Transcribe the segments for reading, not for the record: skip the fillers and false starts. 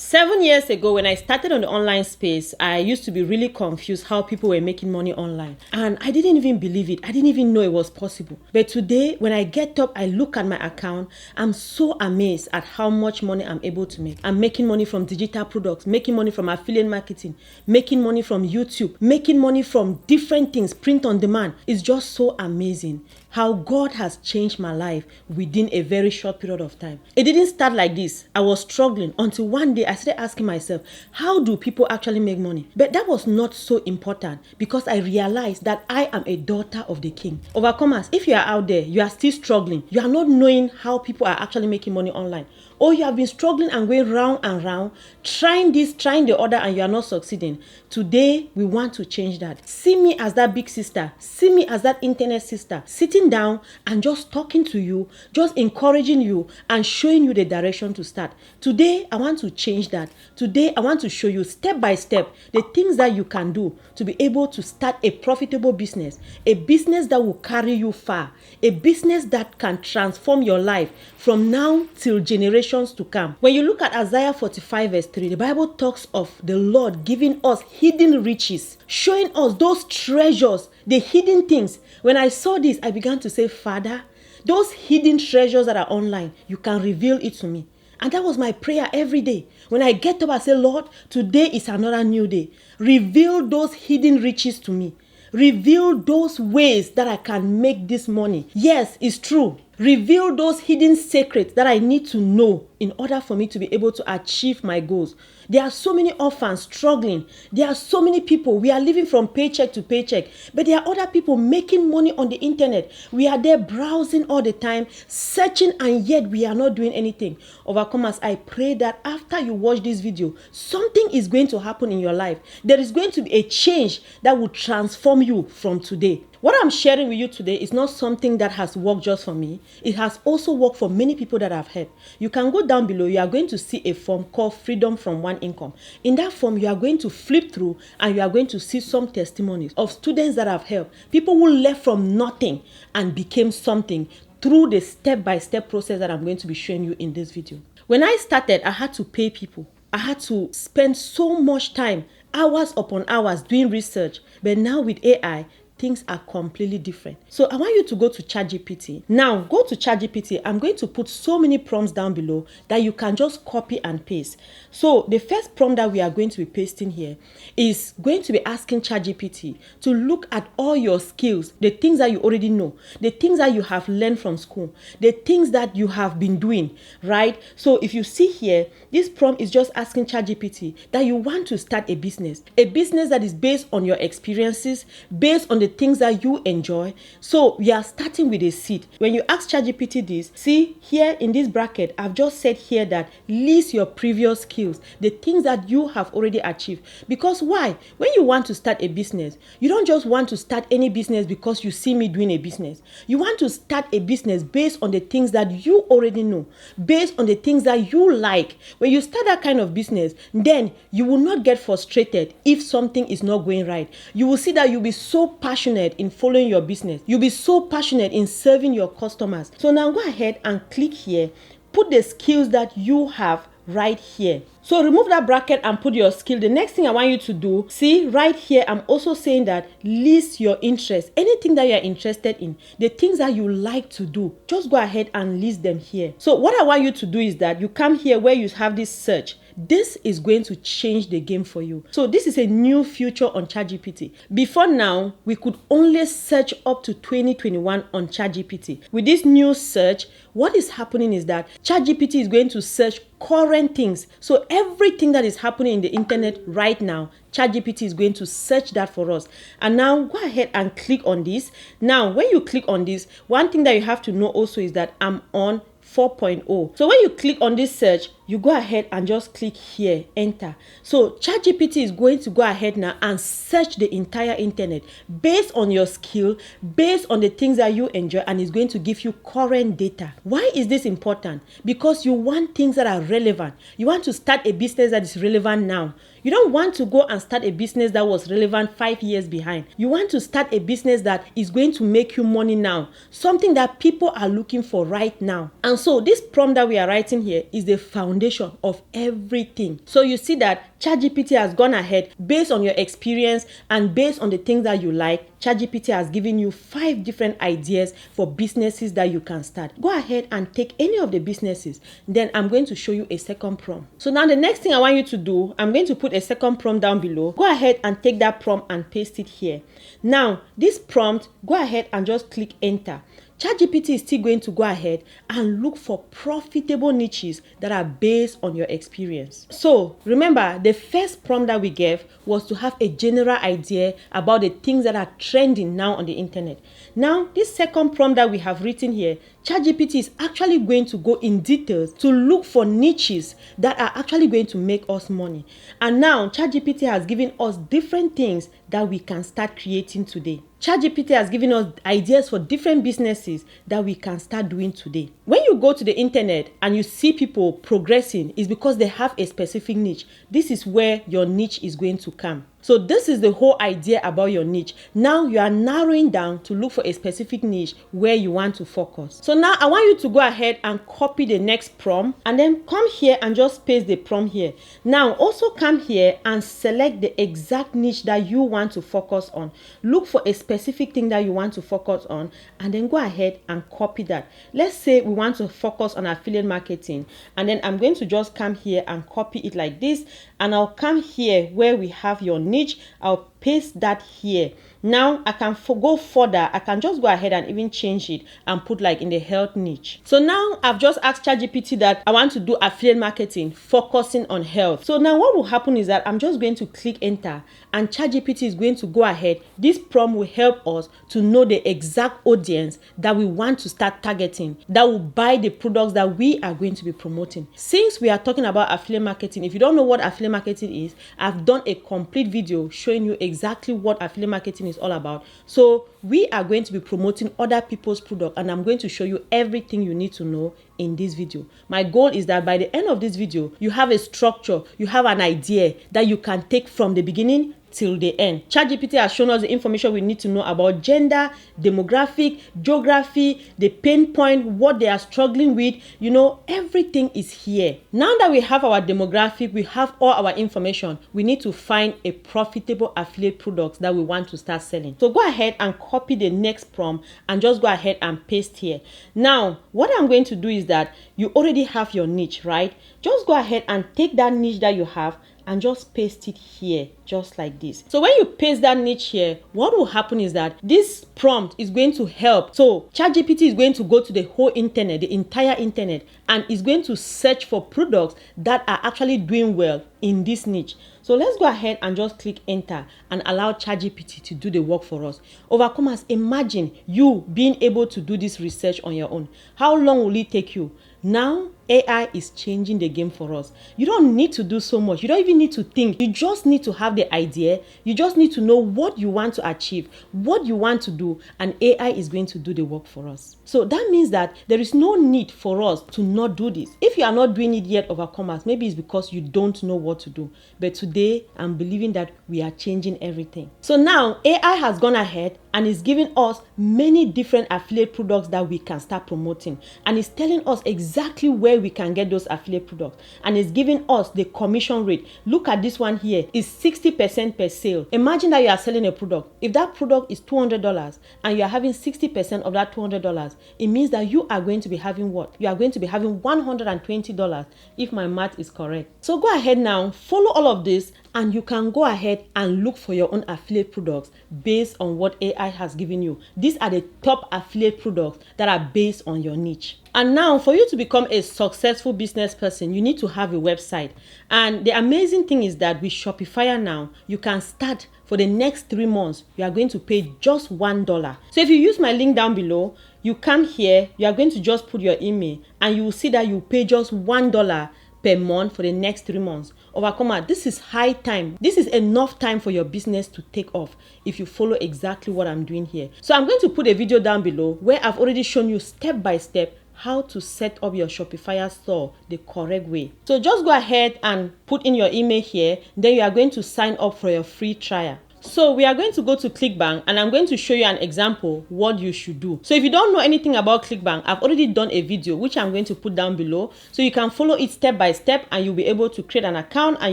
7 years ago, when I started on the online space, I used to be really confused how people were making money online. And I didn't even believe it. I didn't even know it was possible. But today, when I get up, I look at my account, I'm so amazed at how much money I'm able to make. I'm making money from digital products, making money from affiliate marketing, making money from YouTube, making money from different things, print on demand. It's just so amazing how God has changed my life within a very short period of time. It didn't start like this. I was struggling until one day I started asking myself, how do people actually make money? But that was not so important because I realized that I am a daughter of the King. Overcomers, if you are out there, you are still struggling, you are not knowing how people are actually making money online, or you have been struggling and going round and round, trying this, trying the other, and you are not succeeding. Today, we want to change that. See me as that big sister. See me as that internet sister, sitting down and just talking to you, just encouraging you and showing you the direction to start. Today, I want to change that. Today, I want to show you step by step the things that you can do to be able to start a profitable business, a business that will carry you far, a business that can transform your life from now till generations to come. When you look at Isaiah 45 verse 3, the Bible talks of the Lord giving us hidden riches, showing us those treasures, the hidden things. When I saw this, I began to say, Father, those hidden treasures that are online, you can reveal it to me. And that was my prayer every day. When I get up, I say, Lord, today is another new day. Reveal those hidden riches to me. Reveal those ways that I can make this money. Yes, it's true. Reveal those hidden secrets that I need to know in order for me to be able to achieve my goals. There are so many orphans struggling. There are so many people. We are living from paycheck to paycheck. But there are other people making money on the internet. We are there browsing all the time, searching, and yet we are not doing anything. Overcomers, I pray that after you watch this video, something is going to happen in your life. There is going to be a change that will transform you from today. What I'm sharing with you today is not something that has worked just for me. It has also worked for many people that I've helped. You can go down below. You are going to see a form called Freedom from One Income. In that form, you are going to flip through and you are going to see some testimonies of students that I've helped. People who left from nothing and became something through the step-by-step process that I'm going to be showing you in this video. When I started, I had to pay people. I had to spend so much time, hours upon hours doing research. But now with AI, things are completely different. So I want you to go to Chatgpt. Now, go to Chatgpt. I'm going to put so many prompts down below that you can just copy and paste. So the first prompt that we are going to be pasting here is going to be asking Chatgpt to look at all your skills, the things that you already know, the things that you have learned from school, the things that you have been doing, right? So if you see here, this prompt is just asking Chatgpt that you want to start a business that is based on your experiences, based on the things that you enjoy. So we are starting with a seed. When you ask ChatGPT this, see here in this bracket, I've just said here that list your previous skills, the things that you have already achieved. Because why? When you want to start a business, you don't just want to start any business because you see me doing a business. You want to start a business based on the things that you already know, based on the things that you like. When you start that kind of business, then you will not get frustrated if something is not going right. You will see that you'll be so passionate in following your business. You'll be so passionate in serving your customers. So now go ahead and click here. Put the skills that you have right here. So remove that bracket and put your skill. The next thing I want you to do, see right here, I'm also saying that list your interests. Anything that you're interested in, the things that you like to do, just go ahead and list them here. So what I want you to do is that you come here where you have this search. This is going to change the game for you. So this is a new feature on Chatgpt. Before now, we could only search up to 2021 on Chatgpt. With this new search, what is happening is that Chatgpt is going to search current things. So everything that is happening in the internet right now, Chatgpt is going to search that for us. And now go ahead and click on this. Now, when you click on this, one thing that you have to know also is that I'm on 4.0. So when you click on this search, you go ahead and just click here, enter. So Chatgpt is going to go ahead now and search the entire internet based on your skill, based on the things that you enjoy, and is going to give you current data. Why is this important? Because you want things that are relevant. You want to start a business that is relevant now. You don't want to go and start a business that was relevant 5 years behind. You want to start a business that is going to make you money now. Something that people are looking for right now. And so this prompt that we are writing here is the foundation foundation of everything. So you see that ChatGPT has gone ahead based on your experience and based on the things that you like. ChatGPT has given you 5 different ideas for businesses that you can start. Go ahead and take any of the businesses. Then I'm going to show you a second prompt. So now the next thing I want you to do, I'm going to put a second prompt down below. Go ahead and take that prompt and paste it here. Now, this prompt, go ahead and just click enter. ChatGPT is still going to go ahead and look for profitable niches that are based on your experience. So remember, the first prompt that we gave was to have a general idea about the things that are trending now on the internet. Now, this second prompt that we have written here, ChatGPT is actually going to go in details to look for niches that are actually going to make us money. And now, ChatGPT has given us different things that we can start creating today. ChatGPT has given us ideas for different businesses that we can start doing today. When you go to the internet and you see people progressing, it's because they have a specific niche. This is where your niche is going to come. So this is the whole idea about your niche. Now you are narrowing down to look for a specific niche where you want to focus. So now I want you to go ahead and copy the next prompt and then come here and just paste the prompt here. Now also come here and select the exact niche that you want to focus on. Look for a specific thing that you want to focus on and then go ahead and copy that. Let's say we want to focus on affiliate marketing, and then I'm going to just come here and copy it like this, and I'll come here where we have your niche. I'll paste that here. Now I can go further. I can just go ahead and even change it and put like in the health niche. So now I've just asked ChatGPT that I want to do affiliate marketing focusing on health. So now what will happen is that I'm just going to click enter and ChatGPT is going to go ahead. This prompt will help us to know the exact audience that we want to start targeting, that will buy the products that we are going to be promoting. Since we are talking about affiliate marketing, if you don't know what affiliate marketing is, I've done a complete video showing you exactly what affiliate marketing is all about. So we are going to be promoting other people's product, and I'm going to show you everything you need to know in this video. My goal is that by the end of this video, you have a structure, you have an idea that you can take from the beginning till the end. ChatGPT has shown us the information we need to know about gender, demographic, geography, the pain point, what they are struggling with. You know, everything is here. Now that we have our demographic, we have all our information, we need to find a profitable affiliate product that we want to start selling. So go ahead and copy the next prompt and just go ahead and paste here. Now, what I'm going to do is that you already have your niche, right? Just go ahead and take that niche that you have and just paste it here, just like this. So when you paste that niche here, what will happen is that this prompt is going to help. So ChatGPT is going to go to the whole internet, the entire internet, and is going to search for products that are actually doing well in this niche. So let's go ahead and just click enter and allow ChatGPT to do the work for us. Overcomers, imagine you being able to do this research on your own. How long will it take you? Now, AI is changing the game for us. You don't need to do so much. You don't even need to think. You just need to have the idea. You just need to know what you want to achieve, what you want to do, and AI is going to do the work for us. So that means that there is no need for us to not do this. If you are not doing it yet, overcomers, maybe it's because you don't know what to do. But today, I'm believing that we are changing everything. So now, AI has gone ahead and is giving us many different affiliate products that we can start promoting. And it's telling us exactly where we can get those affiliate products. And it's giving us the commission rate. Look at this one here. It's 60% per sale. Imagine that you are selling a product. If that product is $200 and you are having 60% of that $200, it means that you are going to be having what? You are going to be having $120 if my math is correct. So go ahead now, follow all of this, and you can go ahead and look for your own affiliate products based on what AI has given you. These are the top affiliate products that are based on your niche. And now, for you to become a successful business person, you need to have a website. And the amazing thing is that with Shopify now, you can start for the next 3 months. You are going to pay just $1. So if you use my link down below, you come here, you are going to just put your email, and you will see that you pay just $1 per month for the next 3 months. Overcomer, this is high time. This is enough time for your business to take off if you follow exactly what I'm doing here. So I'm going to put a video down below where I've already shown you step by step how to set up your Shopify store the correct way. So just go ahead and put in your email here. Then you are going to sign up for your free trial. So we are going to go to ClickBank and I'm going to show you an example what you should do. So if you don't know anything about ClickBank, I've already done a video which I'm going to put down below. So you can follow it step by step and you'll be able to create an account and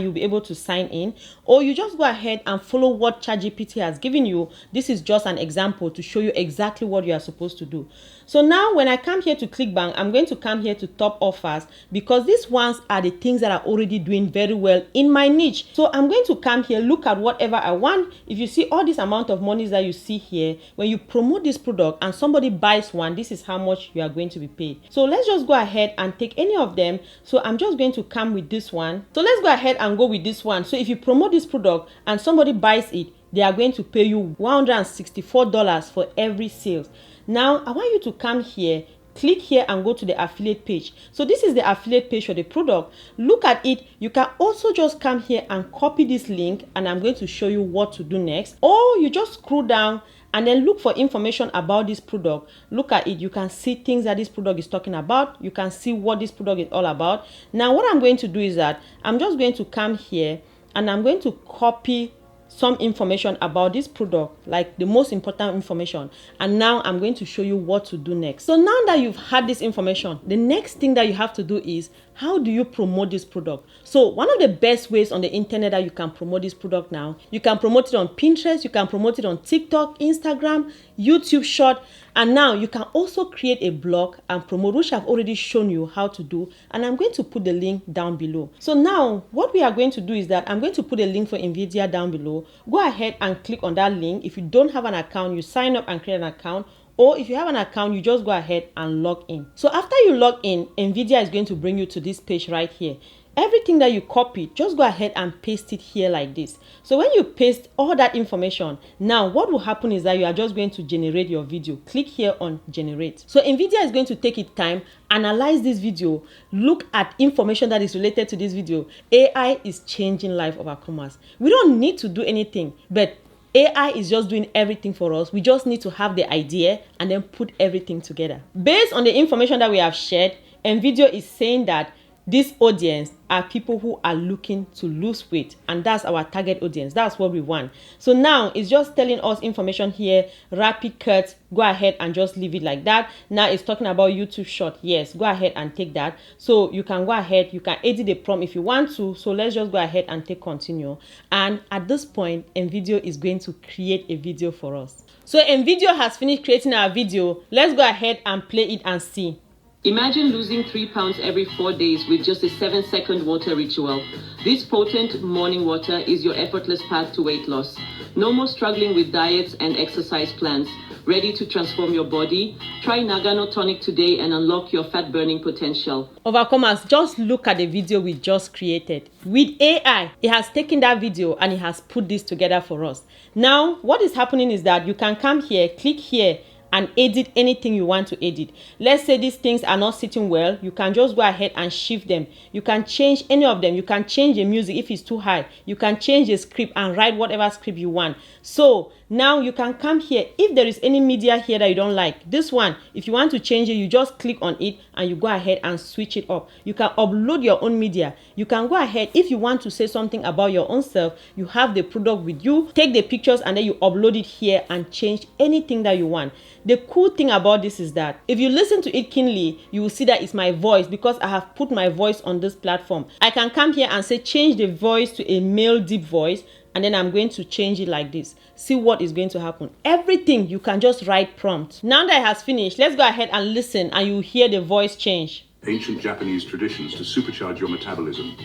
you'll be able to sign in. Or you just go ahead and follow what Chatgpt has given you. This is just an example to show you exactly what you are supposed to do. So now when I come here to ClickBank, I'm going to come here to top offers because these ones are the things that are already doing very well in my niche. So I'm going to come here, look at whatever I want. If you see all this amount of monies that you see here, when you promote this product and somebody buys one, this is how much you are going to be paid. So let's just go ahead and take any of them. So I'm just going to come with this one. So let's go ahead and go with this one. So if you promote this product and somebody buys it, they are going to pay you $164 for every sale. Now I want you to come here, click here and go to the affiliate page. So this is the affiliate page for the product. Look at it. You can also just come here and copy this link and I'm going to show you what to do next. Or you just scroll down and then look for information about this product. Look at it. You can see things that this product is talking about. You can see what this product is all about. Now what I'm going to do is that I'm just going to come here and I'm going to copy some information about this product, like the most important information, and now I'm going to show you what to do next. So now that you've had this information, the next thing that you have to do is how do you promote this product? So one of the best ways on the internet that you can promote this product now, you can promote it on Pinterest, you can promote it on TikTok, Instagram, YouTube Short, and now you can also create a blog and promote, which I've already shown you how to do, and I'm going to put the link down below. So now what we are going to do is that I'm going to put a link for NVIDIA down below. Go ahead and click on that link. If you don't have an account, you sign up and create an account. Or if you have an account, you just go ahead and log in. So after you log in, NVIDIA is going to bring you to this page right here. Everything that you copied, just go ahead and paste it here like this. So when you paste all that information, now what will happen is that you are just going to generate your video. Click here on generate. So NVIDIA is going to take its time, analyze this video, look at information that is related to this video. AI is changing life of our commerce. We don't need to do anything, but AI is just doing everything for us. We just need to have the idea and then put everything together. Based on the information that we have shared, NVIDIA is saying that this audience are people who are looking to lose weight, and that's our target audience. That's what we want. So now it's just telling us information here, rapid cuts. Go ahead and just leave it like that. Now it's talking about YouTube Short. Yes, go ahead and take that. So you can go ahead, you can edit the prompt if you want to. So let's just go ahead and take continue. And at this point, NVIDIA is going to create a video for us. So NVIDIA has finished creating our video. Let's go ahead and play it and see. Imagine losing 3 pounds every 4 days with just a 7-second water ritual. This potent morning water is your effortless path to weight loss. No more struggling with diets and exercise plans. Ready to transform your body? Try Nagano Tonic today and unlock your fat burning potential. Overcomers, just look at the video we just created. With AI, it has taken that video and it has put this together for us. Now, what is happening is that you can come here, click here, and edit anything you want to edit. Let's say these things are not sitting well, you can just go ahead and shift them. You can change any of them. You can change the music if it's too high. You can change the script and write whatever script you want. So now you can come here. If there is any media here that you don't like, this one, if you want to change it, you just click on it and you go ahead and switch it up. You can upload your own media. You can go ahead, if you want to say something about your own self, you have the product with you, take the pictures and then you upload it here and change anything that you want. The cool thing about this is that if you listen to it keenly, you will see that it's my voice because I have put my voice on this platform. I can come here and say change the voice to a male deep voice, and then I'm going to change it like this. See what is going to happen. Everything you can just write prompt. Now that it has finished, let's go ahead and listen and you will hear the voice change. Ancient Japanese traditions to supercharge your metabolism.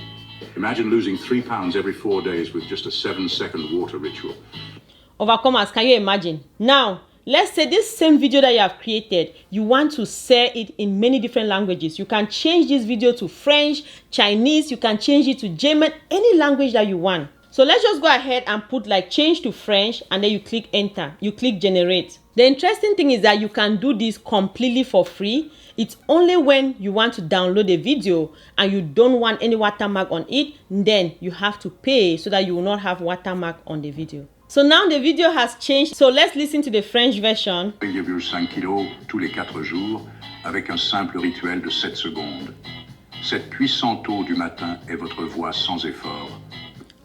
Imagine losing 3 pounds every 4 days with just a 7-second water ritual. Overcomers, can you imagine? Now, let's say this same video that you have created, you want to share it in many different languages. You can change this video to French, Chinese, you can change it to German, any language that you want. So let's just go ahead and put like change to French and then you click enter, you click generate. The interesting thing is that you can do this completely for free. It's only when you want to download a video and you don't want any watermark on it, then you have to pay so that you will not have watermark on the video. So now the video has changed. So let's listen to the French version. 1,5 kg tous les 4 jours avec un simple rituel de 7 secondes. Cette puissante eau du matin est votre voix sans effort.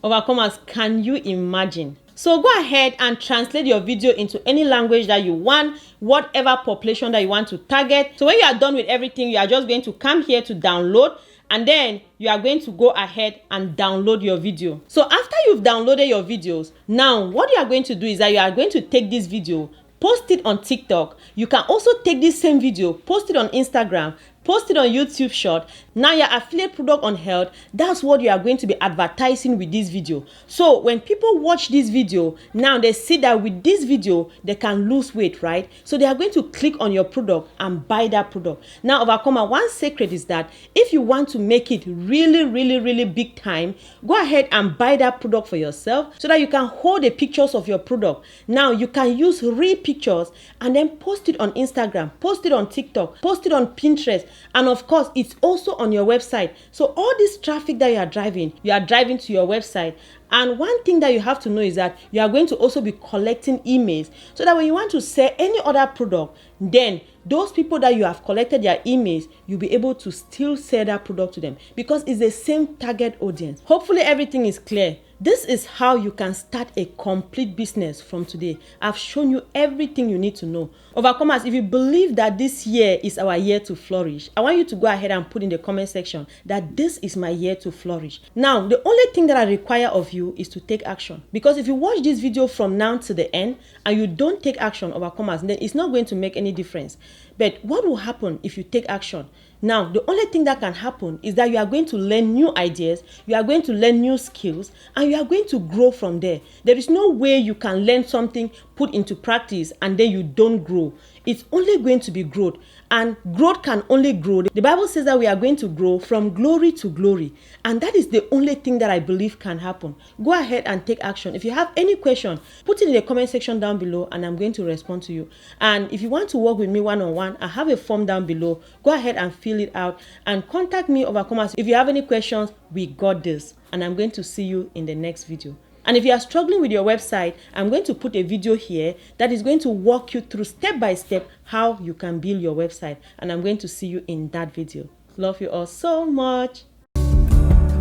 Overcomers, can you imagine? So go ahead and translate your video into any language that you want, whatever population that you want to target. So when you are done with everything, you are just going to come here to download, and then you are going to go ahead and download your video. So after you've downloaded your videos, now what you are going to do is that you are going to take this video, post it on TikTok. You can also take this same video, post it on Instagram, post it on YouTube Short. Now your affiliate product on health, that's what you are going to be advertising with this video. So when people watch this video, now they see that with this video they can lose weight, right? So they are going to click on your product and buy that product. Now Overcomer, one secret is that if you want to make it really big time, go ahead and buy that product for yourself so that you can hold the pictures of your product. Now you can use real pictures and then post it on Instagram, post it on TikTok, post it on Pinterest, and of course it's also on your website. So all this traffic that you are driving to your website. And one thing that you have to know is that you are going to also be collecting emails, so that when you want to sell any other product, then those people that you have collected their emails, you'll be able to still sell that product to them because it's the same target audience. Hopefully everything is clear. This is how you can start a complete business from today. I've shown you everything you need to know. Overcomers, if you believe that this year is our year to flourish, I want you to go ahead and put in the comment section that this is my year to flourish. Now, the only thing that I require of you is to take action. Because if you watch this video from now to the end and you don't take action, Overcomers, then it's not going to make any difference. But what will happen if you take action? Now, the only thing that can happen is that you are going to learn new ideas, you are going to learn new skills, and you are going to grow from there. There is no way you can learn something, put into practice, and then you don't grow. It's only going to be growth, and growth can only grow. The Bible says that we are going to grow from glory to glory, and that is the only thing that I believe can happen. Go ahead and take action. If you have any question, put it in the comment section down below, and I'm going to respond to you. And if you want to work with me one-on-one, I have a form down below. Go ahead and fill it out and contact me, Overcomers. If you have any questions, we got this, and I'm going to see you in the next video. And if you are struggling with your website, I'm going to put a video here that is going to walk you through step by step how you can build your website. And I'm going to see you in that video. Love you all so much.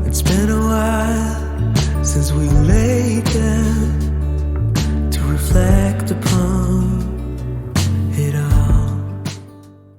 It's been a while since we laid down.